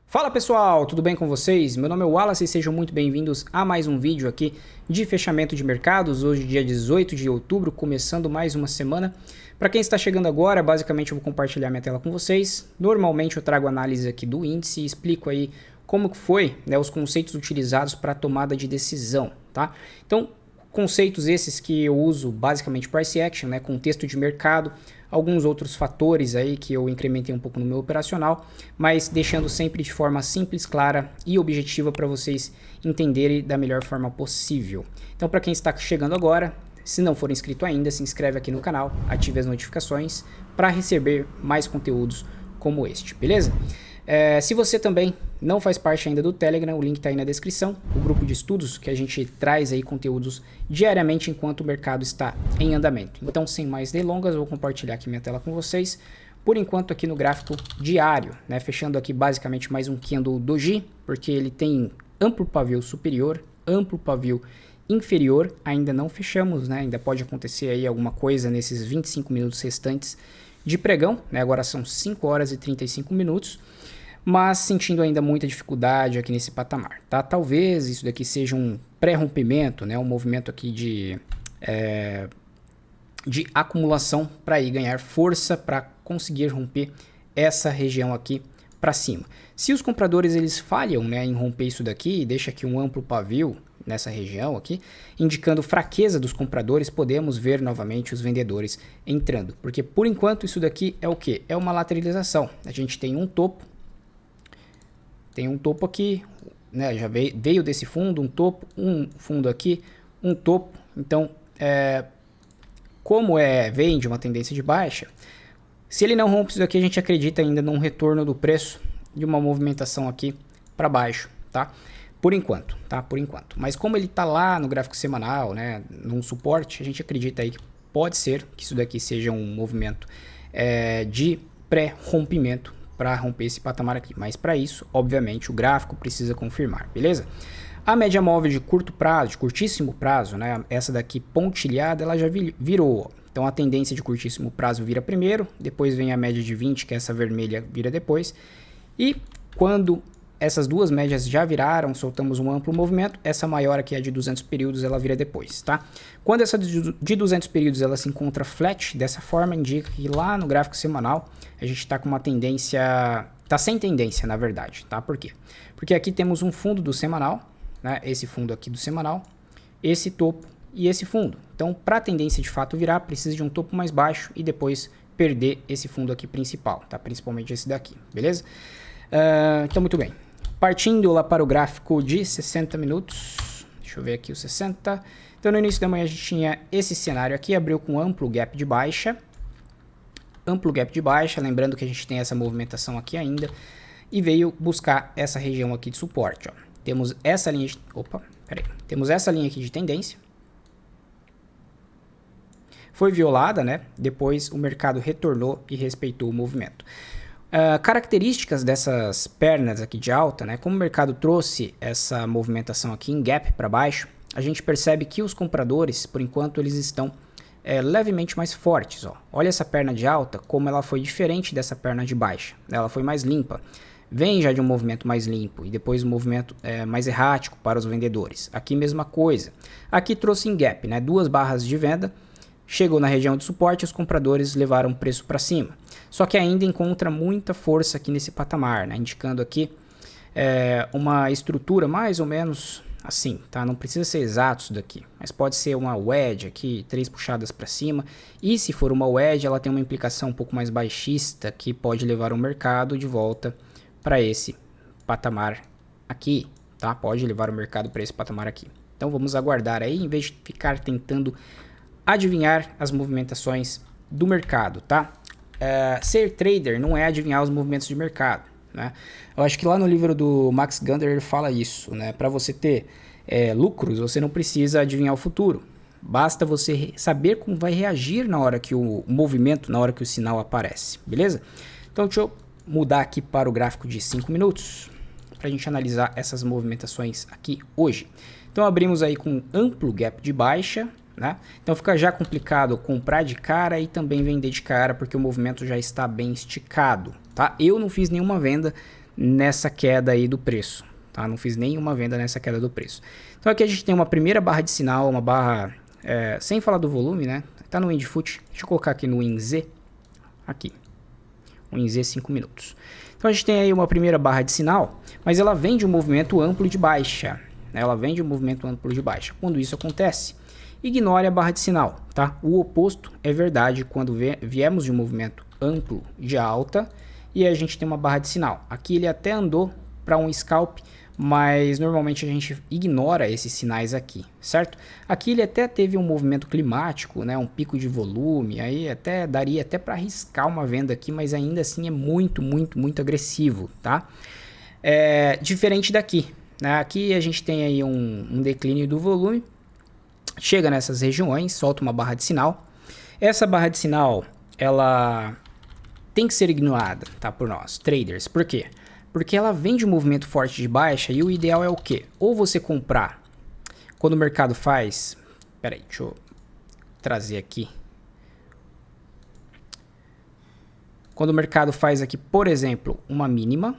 Fala pessoal, tudo bem com vocês? Meu nome é Wallace e sejam muito bem-vindos a mais um vídeo aqui de fechamento de mercados. Hoje, dia 18 de outubro, começando mais uma semana. Para quem está chegando agora, basicamente eu vou compartilhar minha tela com vocês. Normalmente eu trago análise aqui do índice e explico aí como que foi, né, os conceitos utilizados para a tomada de decisão, tá? Então, conceitos esses que eu uso basicamente price action, né, contexto de mercado, alguns outros fatores aí que eu incrementei um pouco no meu operacional, mas deixando sempre de forma simples, clara e objetiva para vocês entenderem da melhor forma possível. Então, para quem está chegando agora, se não for inscrito ainda, se inscreve aqui no canal, ative as notificações para receber mais conteúdos como este, beleza? Se você também não faz parte ainda do Telegram, o link está aí na descrição, o grupo de estudos que a gente traz aí conteúdos diariamente enquanto o mercado está em andamento. Então, sem mais delongas, eu vou compartilhar aqui minha tela com vocês, por enquanto aqui no gráfico diário, né? Fechando aqui basicamente mais um candle doji, porque ele tem amplo pavio superior, amplo pavio inferior, ainda não fechamos, né? Ainda pode acontecer aí alguma coisa nesses 25 minutos restantes de pregão, né? Agora são 5 horas e 35 minutos. Mas sentindo ainda muita dificuldade aqui nesse patamar, tá? Talvez isso daqui seja um pré-rompimento, né? Um movimento aqui de acumulação para ir ganhar força para conseguir romper essa região aqui para cima. Se os compradores eles falham, né, em romper isso daqui, deixa aqui um amplo pavio nessa região aqui, indicando fraqueza dos compradores, podemos ver novamente os vendedores entrando. Porque por enquanto isso daqui é o que? É uma lateralização. A gente tem um topo. Tem um topo aqui, né, já veio desse fundo, um topo, um fundo aqui, um topo. Então, como vem de uma tendência de baixa, se ele não rompe isso daqui, a gente acredita ainda num retorno do preço de uma movimentação aqui para baixo, tá? Por enquanto, tá? Por enquanto. Mas como ele tá lá no gráfico semanal, né, num suporte, a gente acredita aí que pode ser que isso daqui seja um movimento de pré-rompimento para romper esse patamar aqui, mas para isso, obviamente, o gráfico precisa confirmar, beleza? A média móvel de curto prazo, de curtíssimo prazo, né, essa daqui pontilhada, ela já virou, ó. Então a tendência de curtíssimo prazo vira primeiro, depois vem a média de 20, que é essa vermelha, vira depois, e quando essas duas médias já viraram, soltamos um amplo movimento, essa maior aqui, a de 200 períodos, ela vira depois, tá? Quando essa de 200 períodos ela se encontra flat, dessa forma, indica que lá no gráfico semanal, a gente está com uma tendência, tá sem tendência, na verdade, tá? Por quê? Porque aqui temos um fundo do semanal, né? Esse fundo aqui do semanal, esse topo e esse fundo. Então, para a tendência de fato virar, precisa de um topo mais baixo e depois perder esse fundo aqui principal, tá? Principalmente esse daqui, beleza? Então, muito bem. Partindo lá para o gráfico de 60 minutos, deixa eu ver aqui o 60. Então, no início da manhã a gente tinha esse cenário aqui, abriu com amplo gap de baixa, lembrando que a gente tem essa movimentação aqui ainda, e veio buscar essa região aqui de suporte, ó. Temos essa linha temos essa linha aqui de tendência, foi violada, né? Depois o mercado retornou e respeitou o movimento. Características dessas pernas aqui de alta, né? Como o mercado trouxe essa movimentação aqui em gap para baixo, a gente percebe que os compradores, por enquanto, eles estão levemente mais fortes, ó. Olha essa perna de alta, como ela foi diferente dessa perna de baixa, ela foi mais limpa. Vem já de um movimento mais limpo e depois um movimento mais errático para os vendedores. Aqui mesma coisa. Aqui trouxe em gap, né? Duas barras de venda. Chegou na região de suporte, os compradores levaram o preço para cima. Só que ainda encontra muita força aqui nesse patamar, né? Indicando aqui uma estrutura mais ou menos assim, tá? Não precisa ser exato isso daqui, mas pode ser uma wedge aqui, 3 puxadas para cima. E se for uma wedge, ela tem uma implicação um pouco mais baixista que pode levar o mercado de volta para esse patamar aqui, tá? Pode levar o mercado para esse patamar aqui. Então vamos aguardar aí, em vez de ficar tentando adivinhar as movimentações do mercado, tá? Ser trader não é adivinhar os movimentos de mercado, né? Eu acho que lá no livro do Max Gunder ele fala isso, né? Para você ter lucros, você não precisa adivinhar o futuro. Basta você saber como vai reagir na hora que o movimento, na hora que o sinal aparece, beleza? Então deixa eu mudar aqui para o gráfico de 5 minutos para a gente analisar essas movimentações aqui hoje. Então abrimos aí com amplo gap de baixa, né? Então fica já complicado comprar de cara e também vender de cara porque o movimento já está bem esticado, tá? Eu não fiz nenhuma venda nessa queda aí do preço, tá? Não fiz nenhuma venda nessa queda do preço. Então aqui a gente tem uma primeira barra de sinal, uma barra, sem falar do volume, né? Tá no WinFoot, deixa eu colocar aqui no WinZ, aqui, WinZ 5 minutos. Então a gente tem aí uma primeira barra de sinal, mas ela vem de um movimento amplo de baixa, né? Ela vem de um movimento amplo de baixa. Quando isso acontece, ignore a barra de sinal, tá? O oposto é verdade quando viemos de um movimento amplo de alta e a gente tem uma barra de sinal. Aqui ele até andou para um scalp, mas normalmente a gente ignora esses sinais aqui, certo? Aqui ele até teve um movimento climático, né? Um pico de volume, aí até daria até para arriscar uma venda aqui, mas ainda assim é muito, muito, muito agressivo, tá? Diferente daqui, né? Aqui a gente tem aí um declínio do volume, chega nessas regiões, solta uma barra de sinal. Essa barra de sinal, ela tem que ser ignorada, tá, por nós, traders. Por quê? Porque ela vem de um movimento forte de baixa e o ideal é o quê? Ou você comprar quando o mercado faz... Peraí, deixa eu trazer aqui. Quando o mercado faz aqui, por exemplo, uma mínima.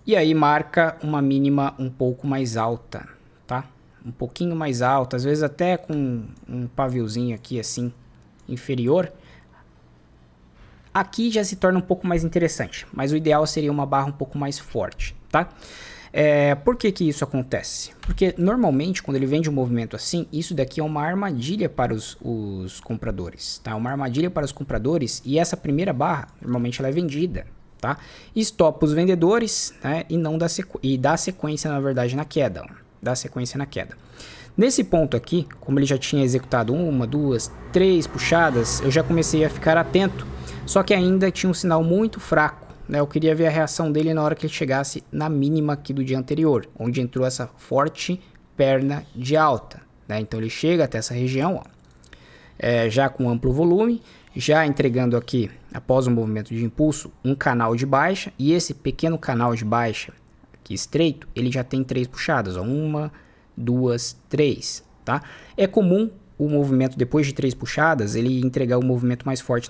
E aí marca uma mínima um pouco mais alta, tá? Um pouquinho mais alta, às vezes até com um paviozinho aqui assim, inferior. Aqui já se torna um pouco mais interessante, mas o ideal seria uma barra um pouco mais forte, tá? Por que que isso acontece? Porque normalmente quando ele vem de um movimento assim, isso daqui é uma armadilha para os compradores, tá? Uma armadilha para os compradores e essa primeira barra, normalmente ela é vendida, tá? Estopa os vendedores, né? E dá sequência, na verdade, na queda, ó. Dá sequência na queda. Nesse ponto aqui, como ele já tinha executado uma, duas, três puxadas, eu já comecei a ficar atento. Só que ainda tinha um sinal muito fraco, né? Eu queria ver a reação dele na hora que ele chegasse na mínima aqui do dia anterior, onde entrou essa forte perna de alta, né? Então ele chega até essa região, ó, já com amplo volume, já entregando aqui, após um movimento de impulso, um canal de baixa. E esse pequeno canal de baixa, aqui estreito, ele já tem 3 puxadas, ó, 1, 2, 3, tá? É comum o movimento depois de 3 puxadas, ele entregar o movimento mais forte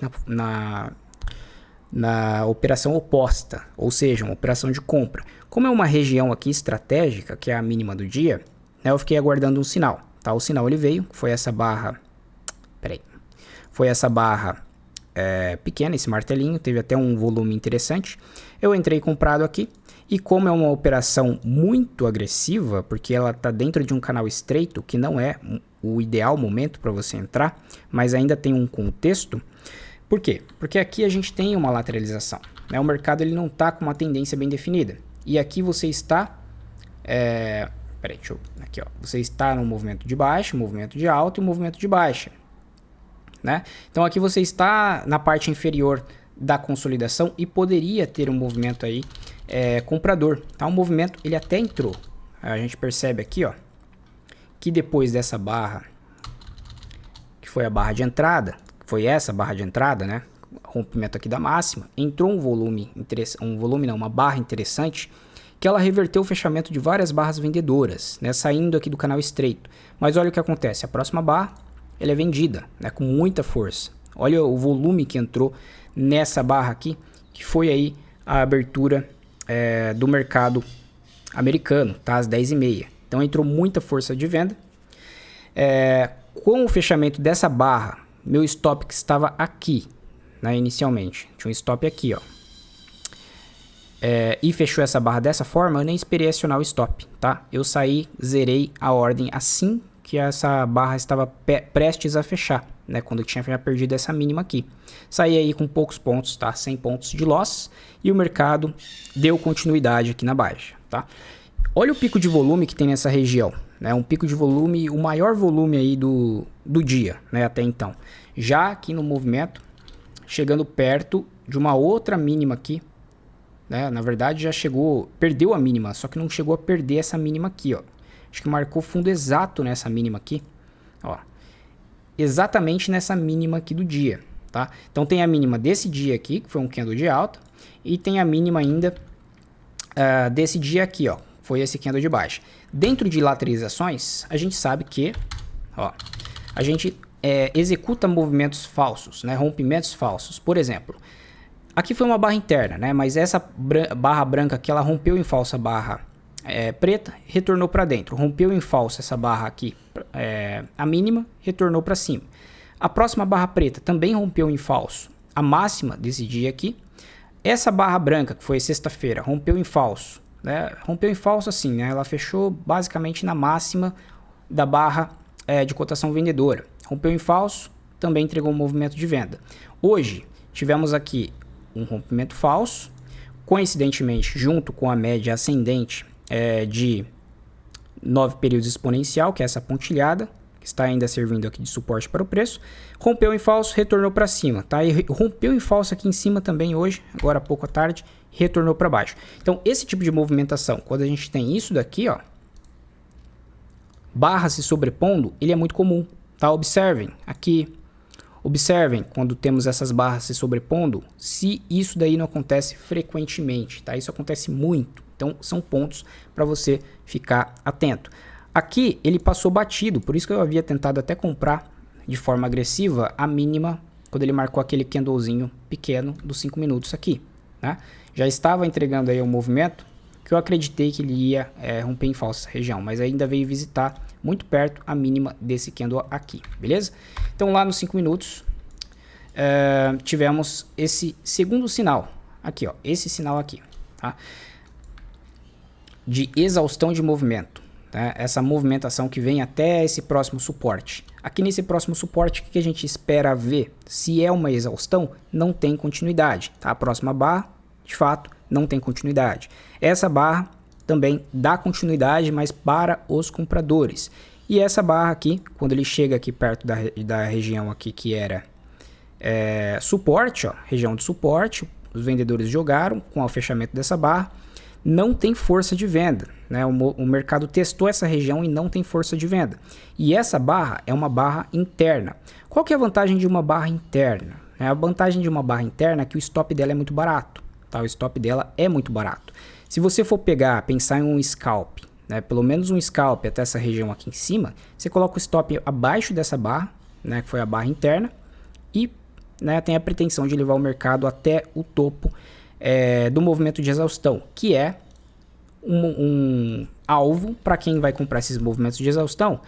na operação oposta, ou seja, uma operação de compra. Como é uma região aqui estratégica, que é a mínima do dia, né, eu fiquei aguardando um sinal, tá? O sinal ele veio, foi essa barra, foi essa barra pequena, esse martelinho, teve até um volume interessante. Eu entrei comprado aqui. E como é uma operação muito agressiva, porque ela está dentro de um canal estreito, que não é o ideal momento para você entrar, mas ainda tem um contexto. Por quê? Porque aqui a gente tem uma lateralização, né? O mercado ele não está com uma tendência bem definida. E aqui você está... aqui, ó, você está no movimento de baixa, movimento de alta e movimento de baixa, né? Então aqui você está na parte inferior da consolidação e poderia ter um movimento aí comprador, tá? Um movimento, ele até entrou. A gente percebe aqui, ó, que depois dessa barra, que foi a barra de entrada, foi essa barra de entrada, né? Rompimento aqui da máxima, entrou um volume interessante, uma barra interessante, que ela reverteu o fechamento de várias barras vendedoras, né? Saindo aqui do canal estreito. Mas olha o que acontece, a próxima barra, ela é vendida, né? Com muita força. Olha o volume que entrou nessa barra aqui, que foi aí a abertura do mercado americano, tá? Às 10h30. Então entrou muita força de venda. Com o fechamento dessa barra, meu stop que estava aqui, né, inicialmente, tinha um stop aqui, ó, e fechou essa barra dessa forma, eu nem esperei acionar o stop, tá? Eu saí, zerei a ordem assim que essa barra estava prestes a fechar, né? Quando eu tinha já perdido essa mínima aqui. Saí aí com poucos pontos, tá? 100 pontos de loss e o mercado deu continuidade aqui na baixa, tá? Olha o pico de volume que tem nessa região, né? Um pico de volume, o maior volume aí do dia, né? Até então. Já aqui no movimento, chegando perto de uma outra mínima aqui, né? Na verdade já chegou, perdeu a mínima, só que não chegou a perder essa mínima aqui, ó. Acho que marcou fundo exato nessa mínima aqui, ó. Exatamente nessa mínima aqui do dia, tá? Então tem a mínima desse dia aqui, que foi um candle de alta, e tem a mínima ainda desse dia aqui, ó. Foi esse candle de baixa. Dentro de lateralizações, a gente sabe que, ó, a gente executa movimentos falsos, né? Rompimentos falsos. Por exemplo, Aqui foi uma barra interna, né? Mas essa barra branca aqui, ela rompeu em falsa barra preta, retornou para dentro. Rompeu em falsa essa barra aqui, a mínima, retornou para cima. A próxima barra preta também rompeu em falso a máxima desse dia aqui. Essa barra branca, que foi sexta-feira, rompeu em falso. Né? Rompeu em falso assim, né? Ela fechou basicamente na máxima da barra de cotação vendedora. Rompeu em falso, também entregou um movimento de venda. Hoje, tivemos aqui um rompimento falso, coincidentemente, junto com a média ascendente de 9 períodos exponencial, que é essa pontilhada, que está ainda servindo aqui de suporte para o preço. Rompeu em falso, retornou para cima, tá? E rompeu em falso aqui em cima também hoje, agora há pouco à tarde, retornou para baixo. Então, esse tipo de movimentação, quando a gente tem isso daqui, ó, barra se sobrepondo, ele é muito comum, tá? Observem aqui, observem quando temos essas barras se sobrepondo, se isso daí não acontece frequentemente, tá? Isso acontece muito, então são pontos para você ficar atento. Aqui ele passou batido, por isso que eu havia tentado até comprar de forma agressiva a mínima, quando ele marcou aquele candlezinho pequeno dos 5 minutos aqui, né? Já estava entregando aí um movimento que eu acreditei que ele ia romper em falsa região, mas ainda veio visitar muito perto a mínima desse candle aqui, beleza? Então lá nos 5 minutos tivemos esse segundo sinal aqui, ó, esse sinal aqui, tá? De exaustão de movimento, tá? Essa movimentação que vem até esse próximo suporte. Aqui nesse próximo suporte, o que a gente espera ver? Se é uma exaustão, não tem continuidade, tá? A próxima barra, de fato, não tem continuidade. Essa barra também dá continuidade, mas para os compradores. E essa barra aqui, quando ele chega aqui perto da região aqui que era suporte, ó, região de suporte, os vendedores jogaram com o fechamento dessa barra, não tem força de venda, né? O mercado testou essa região e não tem força de venda. E essa barra é uma barra interna. Qual que é a vantagem de uma barra interna? A vantagem de uma barra interna é que o stop dela é muito barato, tá? O stop dela é muito barato. Se você for pensar em um scalp, né? Pelo menos um scalp até essa região aqui em cima, você coloca o stop abaixo dessa barra, né? Que foi a barra interna, e, né, tem a pretensão de levar o mercado até o topo do movimento de exaustão, que é um alvo para quem vai comprar esses movimentos de exaustão.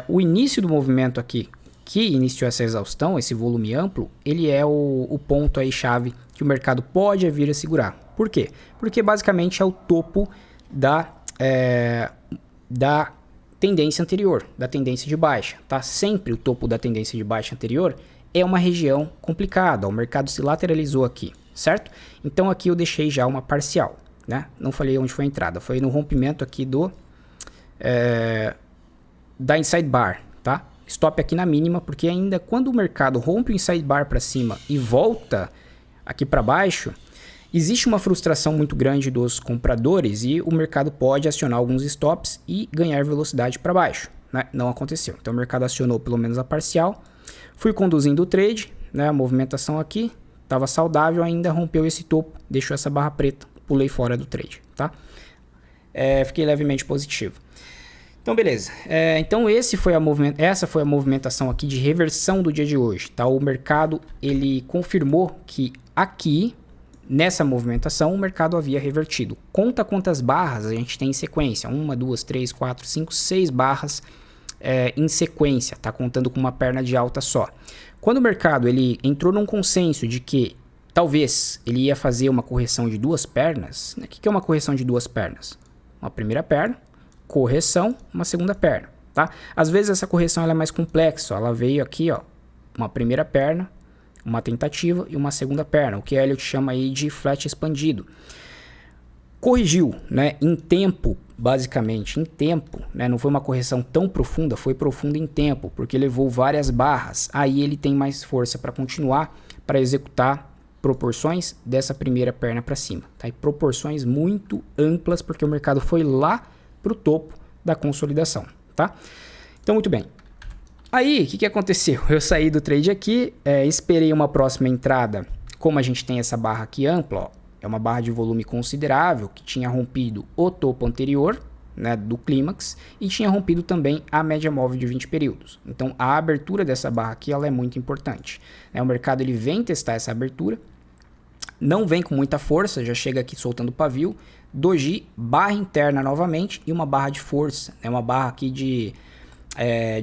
O início do movimento aqui, que iniciou essa exaustão, esse volume amplo, ele é o ponto aí chave que o mercado pode vir a segurar. Por quê? Porque basicamente é o topo da tendência anterior, da tendência de baixa, tá? Sempre o topo da tendência de baixa anterior é uma região complicada, o mercado se lateralizou aqui, certo? Então aqui eu deixei já uma parcial, né? Não falei onde foi a entrada, foi no rompimento aqui da inside bar, tá? Stop aqui na mínima, porque ainda quando o mercado rompe o inside bar para cima e volta aqui para baixo, existe uma frustração muito grande dos compradores e o mercado pode acionar alguns stops e ganhar velocidade para baixo, né? Não aconteceu. Então o mercado acionou pelo menos a parcial. Fui conduzindo o trade, né? A movimentação aqui estava saudável, ainda rompeu esse topo, deixou essa barra preta, pulei fora do trade, tá? Fiquei levemente positivo. Então beleza, então essa foi a movimentação aqui de reversão do dia de hoje, tá? O mercado ele confirmou que aqui nessa movimentação o mercado havia revertido. Conta quantas barras a gente tem em sequência, 1, 2, 3, 4, 5, 6 barras em sequência, tá? Contando com uma perna de alta só. Quando o mercado ele entrou num consenso de que talvez ele ia fazer uma correção de duas pernas, né? O que é uma correção de duas pernas? Uma primeira perna, correção, uma segunda perna, tá? Às vezes essa correção ela é mais complexa, ela veio aqui, ó, uma primeira perna, uma tentativa e uma segunda perna, o que Elliott chama aí de flat expandido. Corrigiu, né, em tempo, basicamente, em tempo, né, não foi uma correção tão profunda, foi profunda em tempo, porque levou várias barras, aí ele tem mais força para continuar, para executar proporções dessa primeira perna para cima, tá? E proporções muito amplas, porque o mercado foi lá para o topo da consolidação, tá? Então, muito bem. Aí, o que aconteceu? Eu saí do trade aqui, esperei uma próxima entrada, como a gente tem essa barra aqui ampla, ó, é uma barra de volume considerável, que tinha rompido o topo anterior, né, do clímax, e tinha rompido também a média móvel de 20 períodos. Então, a abertura dessa barra aqui ela é muito importante, né? O mercado ele vem testar essa abertura, Não vem com muita força, já chega aqui soltando o pavio. Doji, barra interna novamente e uma barra de força, né? Uma barra aqui de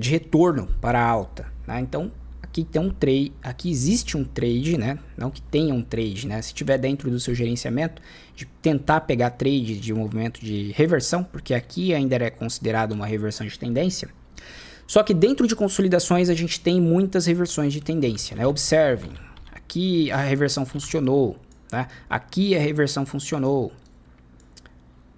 retorno para a alta, né? Então aqui tem um trade, aqui existe um trade, né? Não que tenha um trade, né? Se tiver dentro do seu gerenciamento, de tentar pegar trade de movimento de reversão, porque aqui ainda é considerado uma reversão de tendência. Só que dentro de consolidações a gente tem muitas reversões de tendência, né? Observem, aqui a reversão funcionou, né? Aqui a reversão funcionou.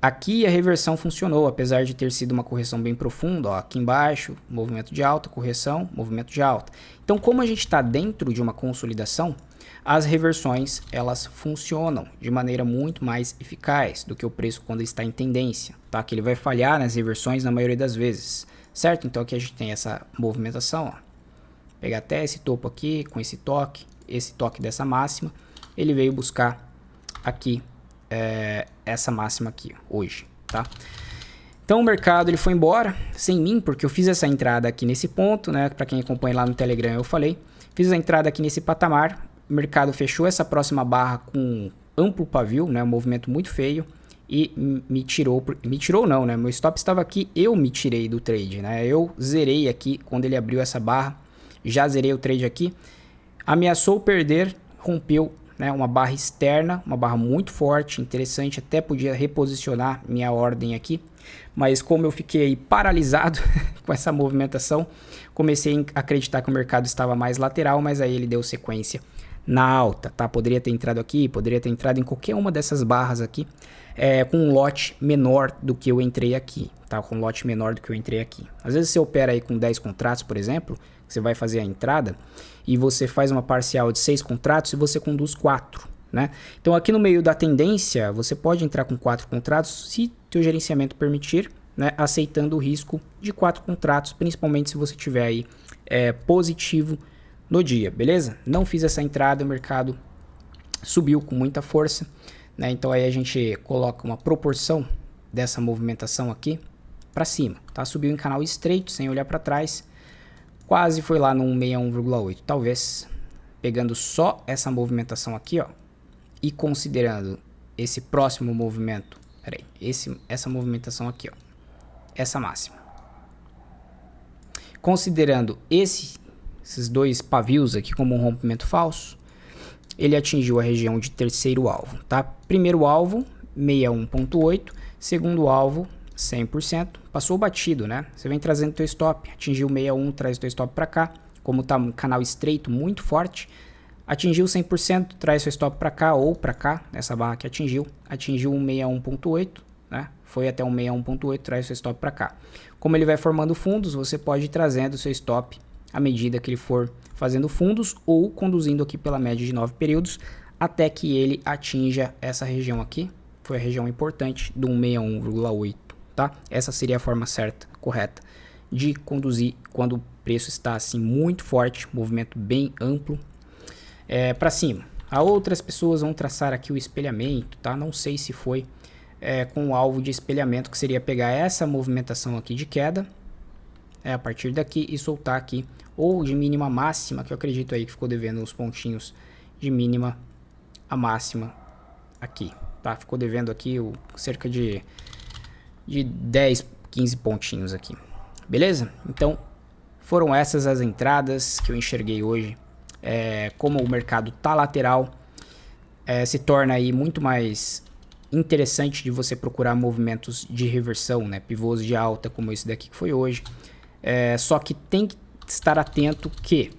Aqui a reversão funcionou, apesar de ter sido uma correção bem profunda. Ó, aqui embaixo, movimento de alta, correção, movimento de alta. Então, como a gente está dentro de uma consolidação, as reversões elas funcionam de maneira muito mais eficaz do que o preço quando está em tendência, tá? Que ele vai falhar nas reversões na maioria das vezes, certo? Então aqui a gente tem essa movimentação, ó. Pegar até esse topo aqui com esse toque dessa máxima, ele veio buscar aqui essa máxima aqui hoje, tá? Então o mercado ele foi embora sem mim, porque eu fiz essa entrada aqui nesse ponto, né? Para quem acompanha lá no Telegram eu falei, fiz a entrada aqui nesse patamar, o mercado fechou essa próxima barra com amplo pavio, né? Um movimento muito feio e me tirou não, né? Meu stop estava aqui, eu me tirei do trade, né? Eu zerei aqui quando ele abriu essa barra, já zerei o trade aqui, ameaçou perder, rompeu, né, uma barra externa, uma barra muito forte, interessante, até podia reposicionar minha ordem aqui, mas como eu fiquei paralisado com essa movimentação, comecei a acreditar que o mercado estava mais lateral, mas aí ele deu sequência na alta, tá? Poderia ter entrado aqui, poderia ter entrado em qualquer uma dessas barras aqui, com um lote menor do que eu entrei aqui, tá? Com um lote menor do que eu entrei aqui. Às vezes você opera aí com 10 contratos, por exemplo, você vai fazer a entrada e você faz uma parcial de 6 contratos e você conduz 4, né? Então aqui no meio da tendência, você pode entrar com 4 contratos se teu gerenciamento permitir, né? Aceitando o risco de 4 contratos, principalmente se você tiver aí positivo no dia, beleza? Não fiz essa entrada, o mercado subiu com muita força, né? Então aí a gente coloca uma proporção dessa movimentação aqui para cima, tá? Subiu em canal estreito, sem olhar para trás, quase foi lá no 161,8, talvez pegando só essa movimentação aqui, ó, e considerando esse próximo movimento, essa movimentação aqui, ó, essa máxima, considerando esses dois pavios aqui como um rompimento falso, ele atingiu a região de terceiro alvo, tá? Primeiro alvo 61,8, segundo alvo 100%, passou batido, né? Você vem trazendo teu stop, atingiu 61, traz teu stop para cá, como tá um canal estreito muito forte, atingiu 100%, traz seu stop para cá ou para cá, essa barra que atingiu um 61,8, né? Foi até um 61,8, traz seu stop para cá. Como ele vai formando fundos, você pode ir trazendo seu stop à medida que ele for fazendo fundos ou conduzindo aqui pela média de 9 períodos até que ele atinja essa região aqui, foi a região importante do 161,8. Tá? Essa seria a forma certa, correta, de conduzir quando o preço está assim muito forte, movimento bem amplo para cima. Outras pessoas vão traçar aqui o espelhamento, tá? Não sei se foi com o alvo de espelhamento, que seria pegar essa movimentação aqui de queda, a partir daqui e soltar aqui, ou de mínima a máxima, que eu acredito aí que ficou devendo uns pontinhos de mínima a máxima aqui, tá? Ficou devendo aqui cerca de 10, 15 pontinhos aqui, beleza? Então foram essas as entradas que eu enxerguei hoje. Como o mercado tá lateral, se torna aí muito mais interessante de você procurar movimentos de reversão, né? Pivôs de alta como esse daqui que foi hoje, só que tem que estar atento que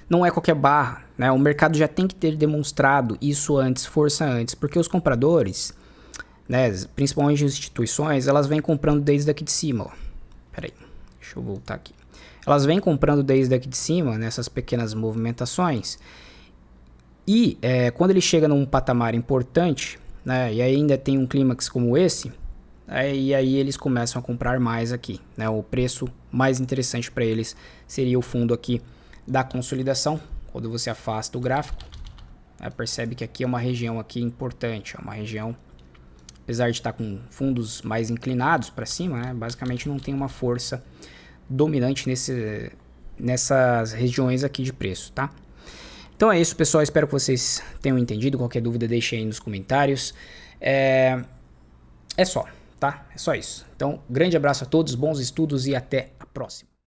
não é qualquer barra, né? O mercado já tem que ter demonstrado isso antes, força antes, porque os compradores, né, principalmente as instituições, elas vêm comprando desde aqui de cima, ó. Pera aí, deixa eu voltar aqui. Elas vêm comprando desde aqui de cima, nessas pequenas movimentações, e quando ele chega num patamar importante, né, e ainda tem um clímax como esse, e aí eles começam a comprar mais aqui, né? O preço mais interessante para eles seria o fundo aqui da consolidação. Quando você afasta o gráfico, percebe que aqui é uma região aqui importante, é uma região, apesar de estar com fundos mais inclinados para cima, né, basicamente não tem uma força dominante nessas regiões aqui de preço, tá? Então é isso, pessoal. Espero que vocês tenham entendido. Qualquer dúvida, deixem aí nos comentários. É só, tá? É só isso. Então, grande abraço a todos, bons estudos e até a próxima.